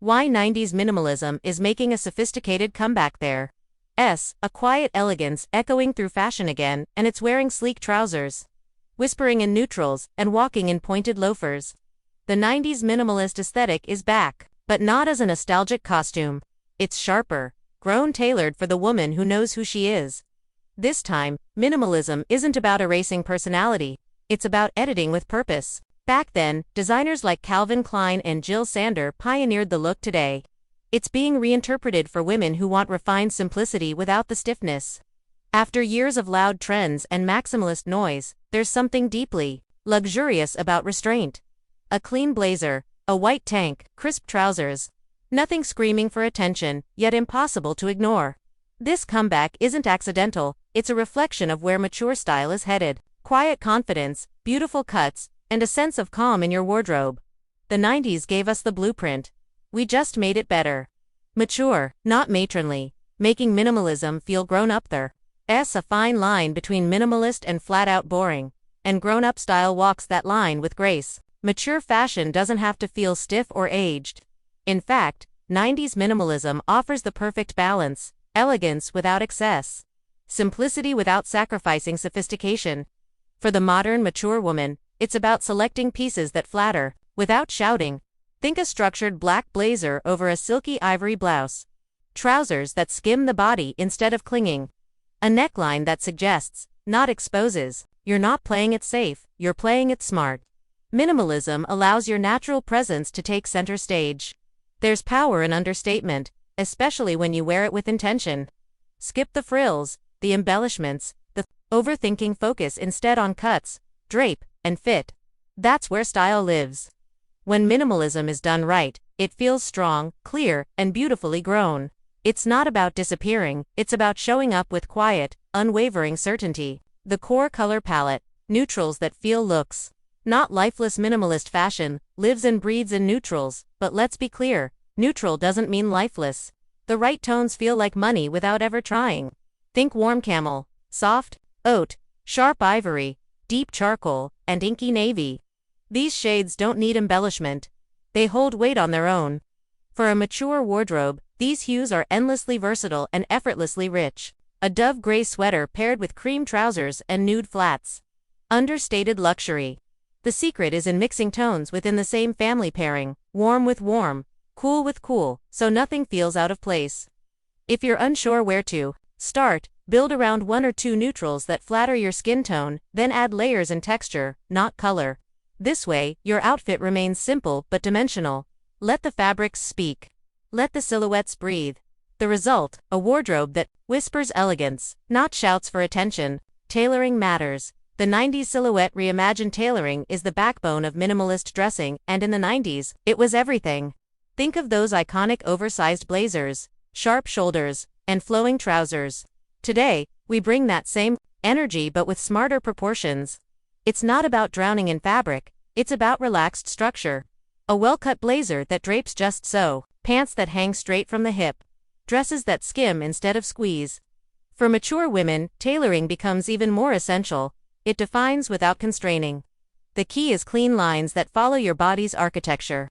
Why 90s minimalism is making a sophisticated comeback there. A quiet elegance echoing through fashion again, and it's wearing sleek trousers, whispering in neutrals, and walking in pointed loafers. The 90s minimalist aesthetic is back, but not as a nostalgic costume. It's sharper, grown tailored for the woman who knows who she is. This time, minimalism isn't about erasing personality, it's about editing with purpose. Back then, designers like Calvin Klein and Jill Sander pioneered the look today. It's being reinterpreted for women who want refined simplicity without the stiffness. After years of loud trends and maximalist noise, there's something deeply luxurious about restraint. A clean blazer, a white tank, crisp trousers. Nothing screaming for attention, yet impossible to ignore. This comeback isn't accidental, it's a reflection of where mature style is headed. Quiet confidence, beautiful cuts, and a sense of calm in your wardrobe. The 90s gave us the blueprint. We just made it better. Mature, not matronly, making minimalism feel grown up there. A fine line between minimalist and flat-out boring, and grown-up style walks that line with grace. Mature fashion doesn't have to feel stiff or aged. In fact, 90s minimalism offers the perfect balance: elegance without excess, simplicity without sacrificing sophistication. For the modern, mature woman, it's about selecting pieces that flatter, without shouting. Think a structured black blazer over a silky ivory blouse. Trousers that skim the body instead of clinging. A neckline that suggests, not exposes. You're not playing it safe, you're playing it smart. Minimalism allows your natural presence to take center stage. There's power in understatement, especially when you wear it with intention. Skip the frills, the embellishments, the overthinking. Focus instead on cuts, drape, and fit. That's where style lives. When minimalism is done right, it feels strong, clear, and beautifully grown. It's not about disappearing, it's about showing up with quiet, unwavering certainty. The core color palette, neutrals that feel looks. Not lifeless. Minimalist fashion lives and breathes in neutrals, but let's be clear, neutral doesn't mean lifeless. The right tones feel like money without ever trying. Think warm camel, soft oat, sharp ivory, deep charcoal, and inky navy. These shades don't need embellishment. They hold weight on their own. For a mature wardrobe, these hues are endlessly versatile and effortlessly rich. A dove gray sweater paired with cream trousers and nude flats. Understated luxury. The secret is in mixing tones within the same family pairing, warm with warm, cool with cool, so nothing feels out of place. If you're unsure where to start, build around one or two neutrals that flatter your skin tone, then add layers and texture, not color. This way, your outfit remains simple but dimensional. Let the fabrics speak. Let the silhouettes breathe. The result, a wardrobe that whispers elegance, not shouts for attention. Tailoring matters. The 90s silhouette reimagined. Tailoring is the backbone of minimalist dressing, and in the 90s, it was everything. Think of those iconic oversized blazers, sharp shoulders, and flowing trousers. Today, we bring that same energy but with smarter proportions. It's not about drowning in fabric, it's about relaxed structure. A well-cut blazer that drapes just so, pants that hang straight from the hip, dresses that skim instead of squeeze. For mature women, tailoring becomes even more essential. It defines without constraining. The key is clean lines that follow your body's architecture.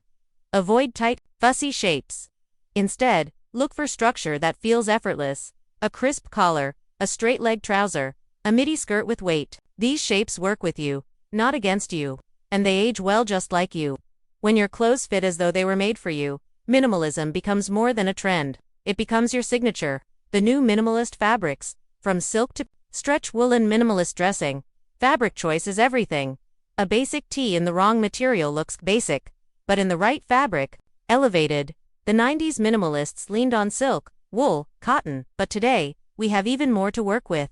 Avoid tight, fussy shapes. Instead, look for structure that feels effortless. A crisp collar, a straight-leg trouser, a midi skirt with weight. These shapes work with you, not against you, and they age well just like you. When your clothes fit as though they were made for you, minimalism becomes more than a trend. It becomes your signature. The new minimalist fabrics, from silk to stretch woolen. Minimalist dressing. Fabric choice is everything. A basic tee in the wrong material looks basic, but in the right fabric, elevated. The 90s minimalists leaned on silk, wool, cotton, but today, we have even more to work with.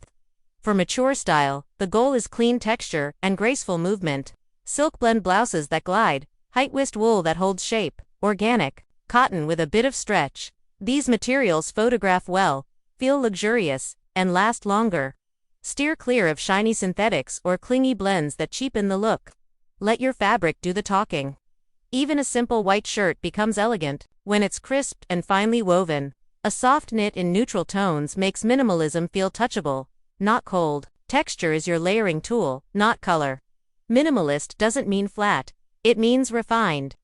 For mature style, the goal is clean texture and graceful movement. Silk blend blouses that glide, high-waist wool that holds shape, organic, cotton with a bit of stretch. These materials photograph well, feel luxurious, and last longer. Steer clear of shiny synthetics or clingy blends that cheapen the look. Let your fabric do the talking. Even a simple white shirt becomes elegant when it's crisp and finely woven. A soft knit in neutral tones makes minimalism feel touchable, not cold. Texture is your layering tool, not color. Minimalist doesn't mean flat. It means refined.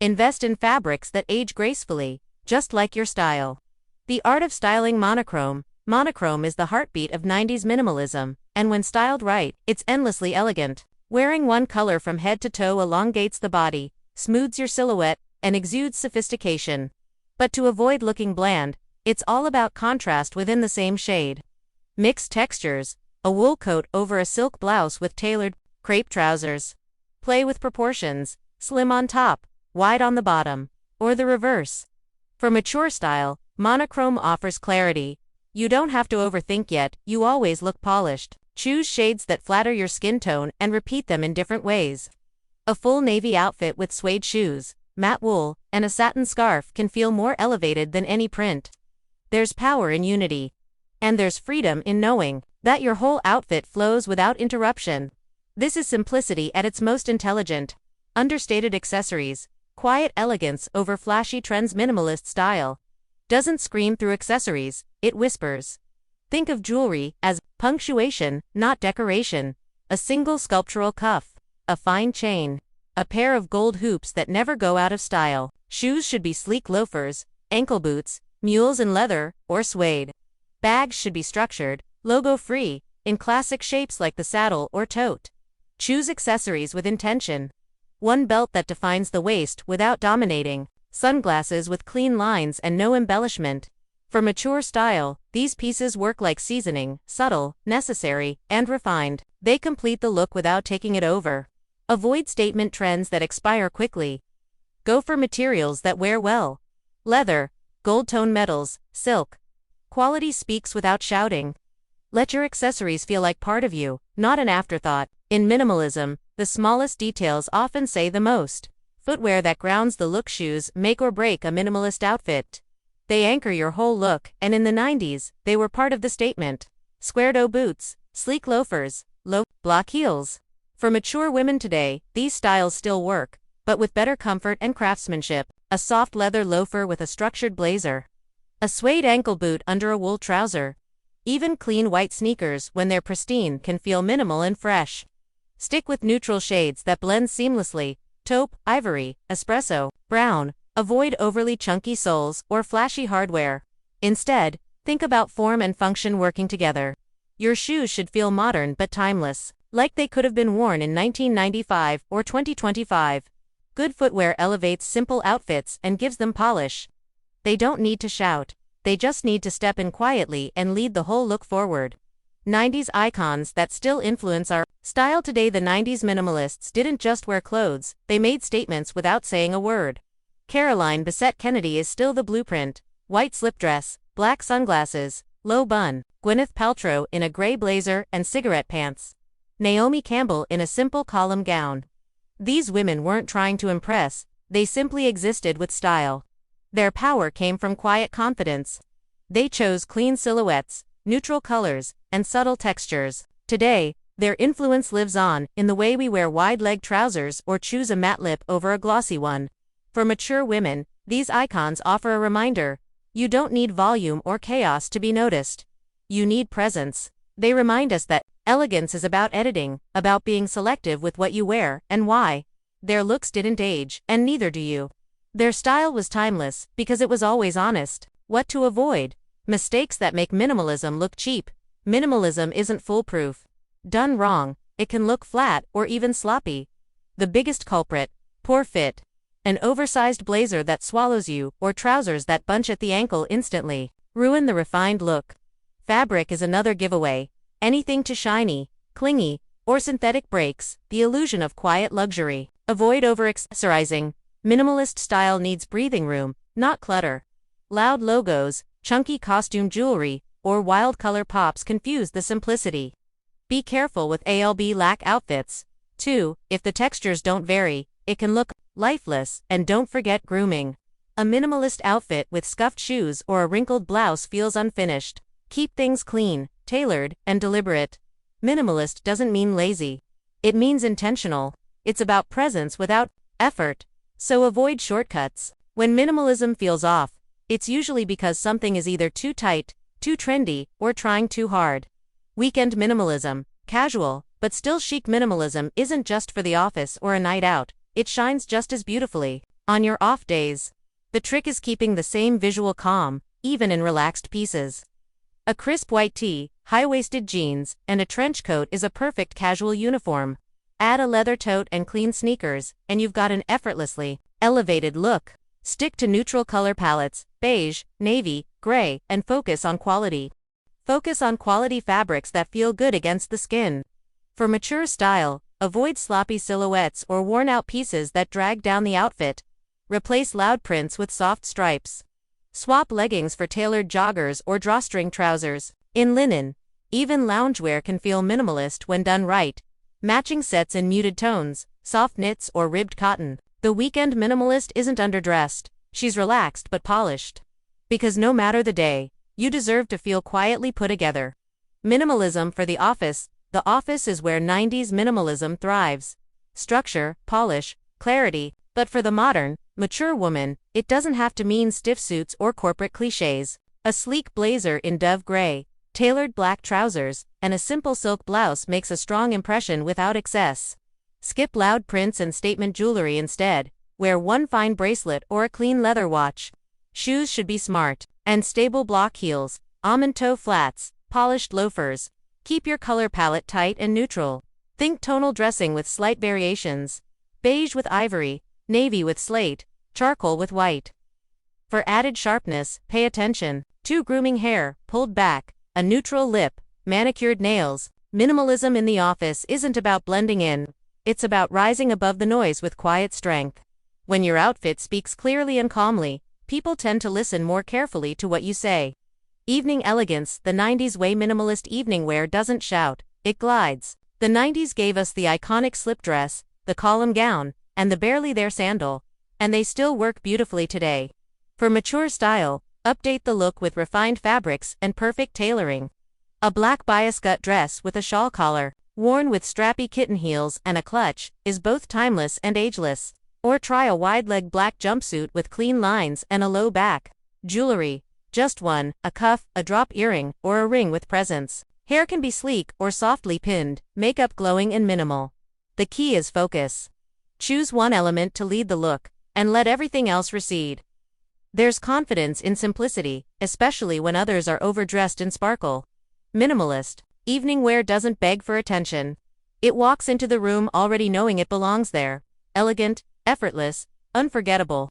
Invest in fabrics that age gracefully, just like your style. The art of styling monochrome. Monochrome is the heartbeat of 90s minimalism, and when styled right, it's endlessly elegant. Wearing one color from head to toe elongates the body, smooths your silhouette, and exudes sophistication. But to avoid looking bland, it's all about contrast within the same shade. Mixed textures, a wool coat over a silk blouse with tailored crepe trousers. Play with proportions, slim on top, wide on the bottom, or the reverse. For mature style, monochrome offers clarity. You don't have to overthink yet, you always look polished. Choose shades that flatter your skin tone and repeat them in different ways. A full navy outfit with suede shoes, matte wool, and a satin scarf can feel more elevated than any print. There's power in unity. And there's freedom in knowing that your whole outfit flows without interruption. This is simplicity at its most intelligent. Understated accessories, quiet elegance over flashy trends. Minimalist style doesn't scream through accessories, it whispers. Think of jewelry as punctuation, not decoration. A single sculptural cuff, a fine chain, a pair of gold hoops that never go out of style. Shoes should be sleek loafers, ankle boots, mules in leather or suede. Bags should be structured, logo-free, in classic shapes like the saddle or tote. Choose accessories with intention. One belt that defines the waist without dominating. Sunglasses with clean lines and no embellishment. For mature style, these pieces work like seasoning, subtle, necessary, and refined. They complete the look without taking it over. Avoid statement trends that expire quickly. Go for materials that wear well. Leather, gold-tone metals, silk. Quality speaks without shouting. Let your accessories feel like part of you, not an afterthought. In minimalism, the smallest details often say the most. Footwear that grounds the look. Shoes make or break a minimalist outfit. They anchor your whole look, and in the 90s, they were part of the statement. Square-toe boots, sleek loafers, low block heels. For mature women today, these styles still work, but with better comfort and craftsmanship. A soft leather loafer with a structured blazer. A suede ankle boot under a wool trouser. Even clean white sneakers, when they're pristine, can feel minimal and fresh. Stick with neutral shades that blend seamlessly. Taupe, ivory, espresso, brown. Avoid overly chunky soles or flashy hardware. Instead, think about form and function working together. Your shoes should feel modern but timeless, like they could have been worn in 1995 or 2025. Good footwear elevates simple outfits and gives them polish. They don't need to shout. They just need to step in quietly and lead the whole look forward. 90s icons that still influence our style today. The 90s minimalists didn't just wear clothes, they made statements without saying a word. Caroline Bessette Kennedy is still the blueprint. White slip dress, black sunglasses, low bun. Gwyneth Paltrow in a gray blazer and cigarette pants. Naomi Campbell in a simple column gown. These women weren't trying to impress, they simply existed with style. Their power came from quiet confidence. They chose clean silhouettes, neutral colors, and subtle textures. Today, their influence lives on in the way we wear wide-leg trousers or choose a matte lip over a glossy one. For mature women, these icons offer a reminder: you don't need volume or chaos to be noticed. You need presence. They remind us that elegance is about editing, about being selective with what you wear and why. Their looks didn't age, and neither do you. Their style was timeless because it was always honest. What to avoid? Mistakes that make minimalism look cheap. Minimalism isn't foolproof. Done wrong, it can look flat or even sloppy. The biggest culprit: poor fit. An oversized blazer that swallows you, or trousers that bunch at the ankle instantly ruin the refined look. Fabric is another giveaway. Anything too shiny, clingy, or synthetic breaks the illusion of quiet luxury. Avoid over-accessorizing. Minimalist style needs breathing room, not clutter. Loud logos, chunky costume jewelry, or wild color pops confuse the simplicity. Be careful with ALB-lack outfits. 2. If the textures don't vary, it can look lifeless. And don't forget grooming. A minimalist outfit with scuffed shoes or a wrinkled blouse feels unfinished. Keep things clean, tailored, and deliberate. Minimalist doesn't mean lazy. It means intentional. It's about presence without effort. So avoid shortcuts. When minimalism feels off, it's usually because something is either too tight, too trendy, or trying too hard. Weekend minimalism, casual, but still chic. Minimalism isn't just for the office or a night out. It shines just as beautifully On your off days. The trick is keeping the same visual calm, even in relaxed pieces. A crisp white tee, high-waisted jeans, and a trench coat is a perfect casual uniform. Add a leather tote and clean sneakers, and you've got an effortlessly elevated look. Stick to neutral color palettes, beige, navy, gray, and focus on quality. Focus on quality fabrics that feel good against the skin. For mature style, avoid sloppy silhouettes or worn-out pieces that drag down the outfit. Replace loud prints with soft stripes. Swap leggings for tailored joggers or drawstring trousers. In linen, even loungewear can feel minimalist when done right. Matching sets in muted tones, soft knits or ribbed cotton. The weekend minimalist isn't underdressed, she's relaxed but polished. Because no matter the day, you deserve to feel quietly put together. Minimalism for the office. The office is where 90s minimalism thrives. Structure, polish, clarity, but for the modern, mature woman, it doesn't have to mean stiff suits or corporate cliches. A sleek blazer in dove gray, tailored black trousers, and a simple silk blouse makes a strong impression without excess. Skip loud prints and statement jewelry instead. Wear one fine bracelet or a clean leather watch. Shoes should be smart and stable block heels, almond toe flats, polished loafers. Keep your color palette tight and neutral. Think tonal dressing with slight variations. Beige with ivory, navy with slate, charcoal with white. For added sharpness, pay attention to grooming hair, pulled back, a neutral lip, manicured nails. Minimalism in the office isn't about blending in. It's about rising above the noise with quiet strength. When your outfit speaks clearly and calmly, people tend to listen more carefully to what you say. Evening elegance. The 90s way. Minimalist evening wear doesn't shout, it glides. The 90s gave us the iconic slip dress, the column gown, and the barely there sandal, and they still work beautifully today. For mature style, update the look with refined fabrics and perfect tailoring. A black bias cut dress with a shawl collar, worn with strappy kitten heels and a clutch, is both timeless and ageless. Or try a wide-leg black jumpsuit with clean lines and a low back. Jewelry. Just one, a cuff, a drop earring, or a ring with presence. Hair can be sleek or softly pinned, makeup glowing and minimal. The key is focus. Choose one element to lead the look, and let everything else recede. There's confidence in simplicity, especially when others are overdressed in sparkle. Minimalist. Evening wear doesn't beg for attention. It walks into the room already knowing it belongs there. Elegant, effortless, unforgettable.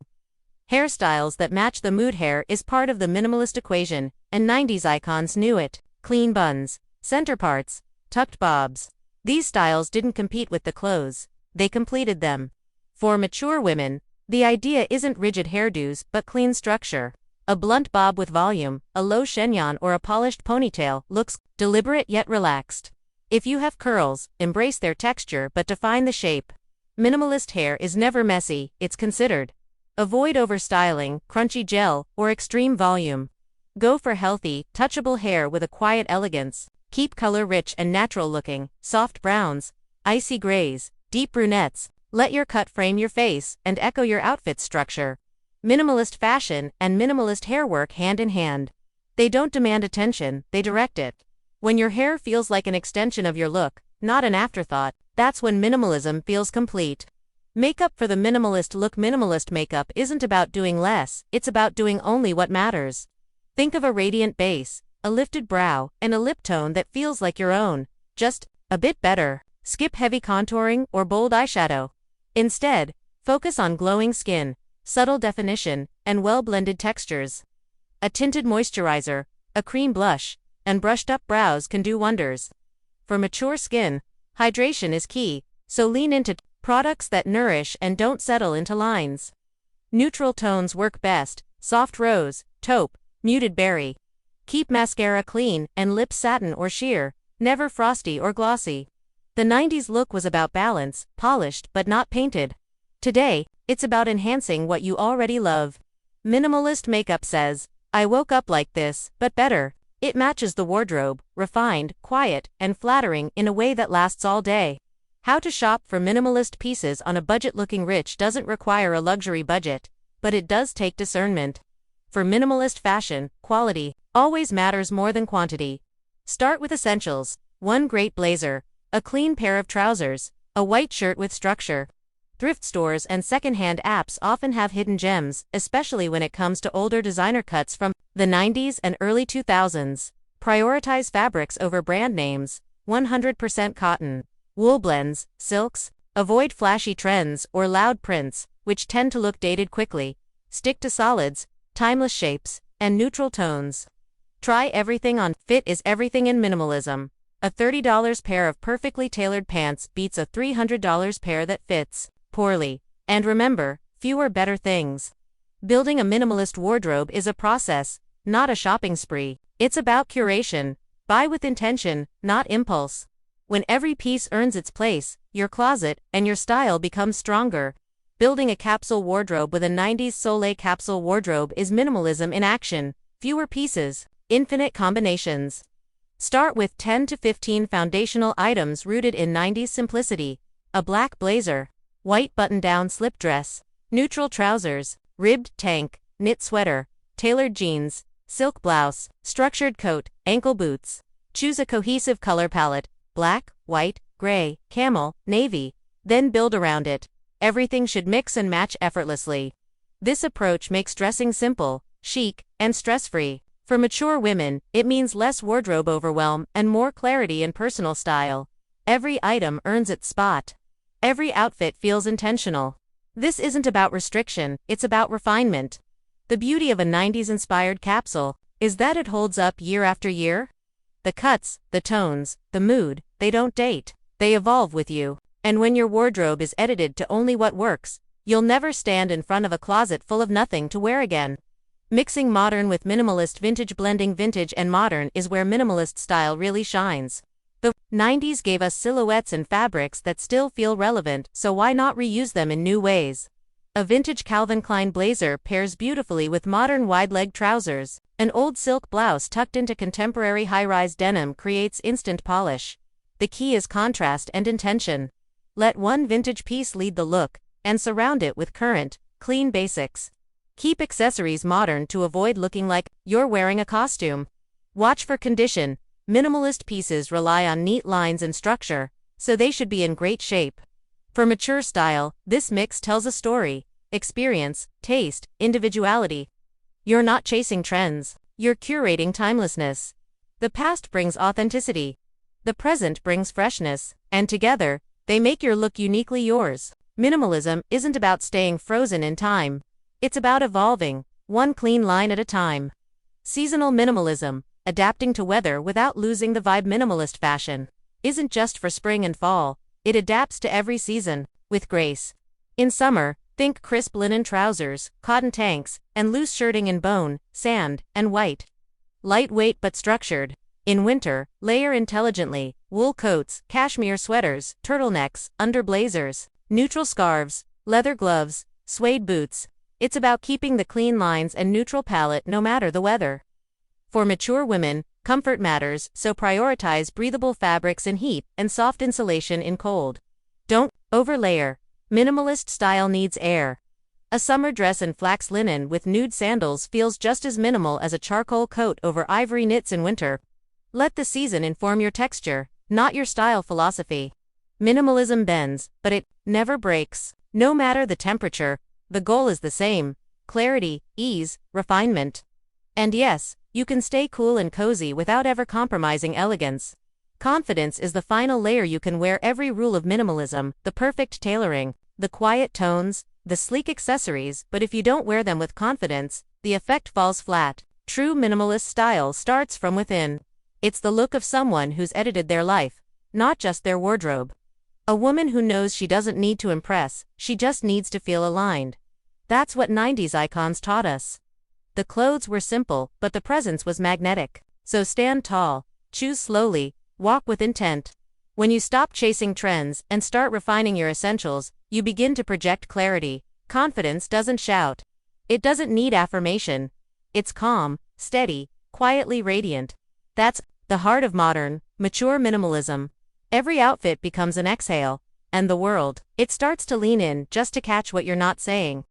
Hairstyles that match the mood. Hair is part of the minimalist equation, and 90s icons knew it. Clean buns, center parts, tucked bobs. These styles didn't compete with the clothes, they completed them. For mature women, the idea isn't rigid hairdos but clean structure. A blunt bob with volume, a low chignon or a polished ponytail looks deliberate yet relaxed. If you have curls, embrace their texture but define the shape. Minimalist hair is never messy, it's considered. Avoid overstyling, crunchy gel, or extreme volume. Go for healthy, touchable hair with a quiet elegance. Keep color rich and natural looking, soft browns, icy grays, deep brunettes. Let your cut frame your face and echo your outfit's structure. Minimalist fashion and minimalist hair work hand in hand. They don't demand attention, they direct it. When your hair feels like an extension of your look, not an afterthought, that's when minimalism feels complete. Makeup for the minimalist look. Minimalist makeup isn't about doing less, it's about doing only what matters. Think of a radiant base, a lifted brow, and a lip tone that feels like your own, just a bit better. Skip heavy contouring or bold eyeshadow. Instead, focus on glowing skin, subtle definition, and well-blended textures. A tinted moisturizer, a cream blush, and brushed-up brows can do wonders. For mature skin, hydration is key, so lean into products that nourish and don't settle into lines. Neutral tones work best: soft rose, taupe, muted berry. Keep mascara clean and lips satin or sheer, never frosty or glossy. The 90s look was about balance, polished but not painted. Today, it's about enhancing what you already love. Minimalist makeup says, I woke up like this, but better. It matches the wardrobe, refined, quiet, and flattering in a way that lasts all day. How to shop for minimalist pieces on a budget. Looking rich doesn't require a luxury budget, but it does take discernment. For minimalist fashion, quality always matters more than quantity. Start with essentials: one great blazer, a clean pair of trousers, a white shirt with structure. Thrift stores and secondhand apps often have hidden gems, especially when it comes to older designer cuts from the 90s and early 2000s. Prioritize fabrics over brand names. 100% cotton. Wool blends, silks. Avoid flashy trends or loud prints, which tend to look dated quickly. Stick to solids, timeless shapes, and neutral tones. Try everything on. Fit is everything in minimalism. A $30 pair of perfectly tailored pants beats a $300 pair that fits poorly. And remember, fewer better things. Building a minimalist wardrobe is a process, not a shopping spree. It's about curation. Buy with intention, not impulse. When every piece earns its place, your closet and your style becomes stronger. Building a capsule wardrobe with a 90s Soleil capsule wardrobe is minimalism in action. Fewer pieces, infinite combinations. Start with 10 to 15 foundational items rooted in 90s simplicity. A black blazer, white button-down slip dress, neutral trousers, ribbed tank, knit sweater, tailored jeans, silk blouse, structured coat, ankle boots. Choose a cohesive color palette, black, white, gray, camel, navy, then build around it. Everything should mix and match effortlessly. This approach makes dressing simple, chic, and stress-free. For mature women, it means less wardrobe overwhelm and more clarity in personal style. Every item earns its spot. Every outfit feels intentional. This isn't about restriction, it's about refinement. The beauty of a 90s-inspired capsule is that it holds up year after year. The cuts, the tones, the mood, they don't date. They evolve with you. And when your wardrobe is edited to only what works, you'll never stand in front of a closet full of nothing to wear again. Mixing modern with minimalist, vintage, blending vintage and modern is where minimalist style really shines. The 90s gave us silhouettes and fabrics that still feel relevant, so why not reuse them in new ways? A vintage Calvin Klein blazer pairs beautifully with modern wide-leg trousers. An old silk blouse tucked into contemporary high-rise denim creates instant polish. The key is contrast and intention. Let one vintage piece lead the look, and surround it with current, clean basics. Keep accessories modern to avoid looking like you're wearing a costume. Watch for condition. Minimalist pieces rely on neat lines and structure, so they should be in great shape. For mature style, this mix tells a story, experience, taste, individuality. You're not chasing trends, you're curating timelessness. The past brings authenticity. The present brings freshness, and together, they make your look uniquely yours. Minimalism isn't about staying frozen in time. It's about evolving, one clean line at a time. Seasonal minimalism, adapting to weather without losing the vibe. Minimalist fashion isn't just for spring and fall, it adapts to every season, with grace. In summer, think crisp linen trousers, cotton tanks, and loose shirting in bone, sand, and white. Lightweight but structured. In winter, layer intelligently, wool coats, cashmere sweaters, turtlenecks, under blazers, neutral scarves, leather gloves, suede boots. It's about keeping the clean lines and neutral palette no matter the weather. For mature women, comfort matters, so prioritize breathable fabrics in heat and soft insulation in cold. Don't overlayer. Minimalist style needs air. A summer dress in flax linen with nude sandals feels just as minimal as a charcoal coat over ivory knits in winter. Let the season inform your texture, not your style philosophy. Minimalism bends, but it never breaks. No matter the temperature, the goal is the same: clarity, ease, refinement. And yes, you can stay cool and cozy without ever compromising elegance. Confidence is the final layer. You can wear every rule of minimalism, the perfect tailoring, the quiet tones, the sleek accessories, but if you don't wear them with confidence, the effect falls flat. True minimalist style starts from within. It's the look of someone who's edited their life, not just their wardrobe. A woman who knows she doesn't need to impress, she just needs to feel aligned. That's what 90s icons taught us. The clothes were simple, but the presence was magnetic. So stand tall, choose slowly, walk with intent. When you stop chasing trends and start refining your essentials, you begin to project clarity. Confidence doesn't shout. It doesn't need affirmation. It's calm, steady, quietly radiant. That's the heart of modern, mature minimalism. Every outfit becomes an exhale, and the world, it starts to lean in just to catch what you're not saying.